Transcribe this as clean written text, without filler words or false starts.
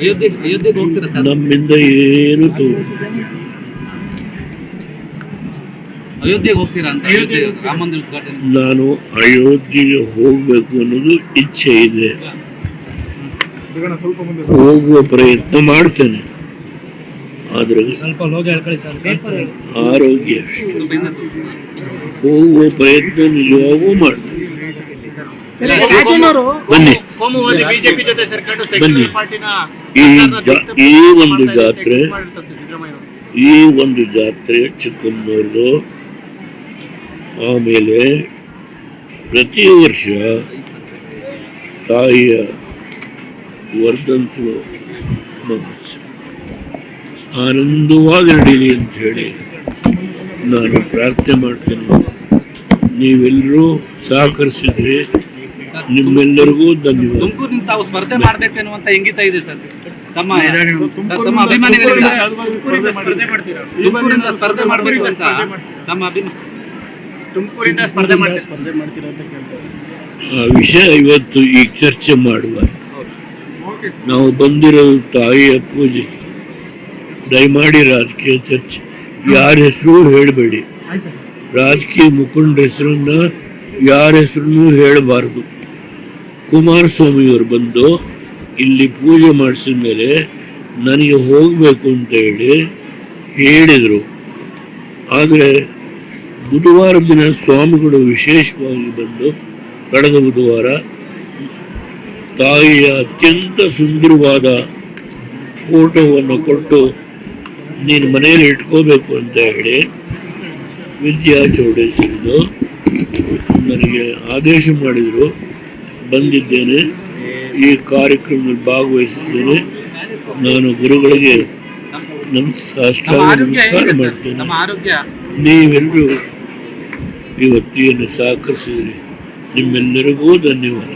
ಅಯೋಧ್ಯೆಗೆ ಹೋಗ್ತೀರಾ ಸರ್? ನಮ್ಮಿಂದ ಏನು ಅಯೋಧ್ಯೆಗೆ ಹೋಗ್ತೀರಾ ಅಂತ? ಅಯೋಧ್ಯೆ ರಾಮ ಮಂದಿರ ಉದ್ಘಾಟನೆ. ನಾನು ಅಯೋಧ್ಯೆಗೆ ಹೋಗ್ಬೇಕು ಅನ್ನೋದು ಇಚ್ಛೆ ಇದೆ, ಹೋಗುವ ಪ್ರಯತ್ನ ಮಾಡ್ತೇನೆ. ಆದ್ರೆ ಆರೋಗ್ಯ ಅಷ್ಟೇ. ಹೋಗುವ ಪ್ರಯತ್ನ ನಿಜವಾಗೂ ಮಾಡ್ತೇನೆ. ಬನ್ನಿ ಈ ಒಂದು ಜಾತ್ರೆ ಚಿಕ್ಕಮ್ಮನವ್ರದ್ದು. ಆಮೇಲೆ ಪ್ರತಿ ವರ್ಷ ತಾಯಿಯ ವರ್ಧಂತು ಮಹೋತ್ಸವ ಆನಂದವಾಗಿ ನಡೀಲಿ ಅಂತ ಹೇಳಿ ನಾನು ಪ್ರಾರ್ಥನೆ ಮಾಡ್ತೇನೆ. ನೀವೆಲ್ಲರೂ ಸಹಕರಿಸಿದ್ರೆ ನಿಮ್ಮೆಲ್ಲರಿಗೂ ಧನ್ಯವಾದ. ತುಮಕೂರಿನಿಂದ ತಾವು ಸ್ಪರ್ಧೆ ಮಾಡಬೇಕೆನ್ನುವಂತ ಇಂಗಿತ ಇದೆ ಸರ್ ತಮ್ಮ ಅಭಿಮಾನಿಗಳಿಂದ. ತುಮಕೂರಿಂದ ಸ್ಪರ್ಧೆ ಮಾಡಬೇಕು ಅಂತ ತಮ್ಮ ತುಮಕೂರಿಂದ ಸ್ಪರ್ಧೆ ಮಾಡ್ತೀರಾ ಅಂತ ಕೇಳ್ತಾರೆ. ಆ ವಿಷಯ ಇವತ್ತು ಈಗ ಚರ್ಚೆ ಮಾಡುವ. ನಾವು ಬಂದಿರೋದು ತಾಯಿಯ ಪೂಜೆ. ದಯಮಾಡಿ ರಾಜಕೀಯ ಚರ್ಚೆ ಯಾರ ಹೆಸರು ಹೇಳಬೇಡಿ. ರಾಜಕೀಯ ಮುಖಂಡರ ಹೆಸರನ್ನ ಯಾರ ಹೆಸರನ್ನು ಹೇಳಬಾರ್ದು. ಕುಮಾರಸ್ವಾಮಿಯವರು ಬಂದು ಇಲ್ಲಿ ಪೂಜೆ ಮಾಡಿಸಿದ ಮೇಲೆ ನನಗೆ ಹೋಗಬೇಕು ಅಂತ ಹೇಳಿದರು. ಆದರೆ ಬುಧವಾರ ದಿನ ಸ್ವಾಮಿಗಳು ವಿಶೇಷವಾಗಿ ಬಂದು ಕಳೆದ ಬುಧವಾರ ತಾಯಿಯ ಅತ್ಯಂತ ಸುಂದರವಾದ ಫೋಟೋವನ್ನು ಕೊಟ್ಟು ನೀನು ಮನೆಯಲ್ಲಿ ಇಟ್ಕೋಬೇಕು ಅಂತ ಹೇಳಿ ವಿದ್ಯಾ ಚೌಡೇಶ್ವರದು ನನಗೆ ಆದೇಶ ಮಾಡಿದರು. ಬಂದಿದ್ದೇನೆ, ಈ ಕಾರ್ಯಕ್ರಮದಲ್ಲಿ ಭಾಗವಹಿಸಿದ್ದೇನೆ. ನಾನು ಗುರುಗಳಿಗೆ ನಮಸ್ಕಾರ ಮಾಡ್ತೇನೆ. ನೀವೆಲ್ಲರೂ ಇವತ್ತಿಯನ್ನು ಸಹಕರಿಸಿದ್ರಿ, ನಿಮ್ಮೆಲ್ಲರಿಗೂ ಧನ್ಯವಾದ.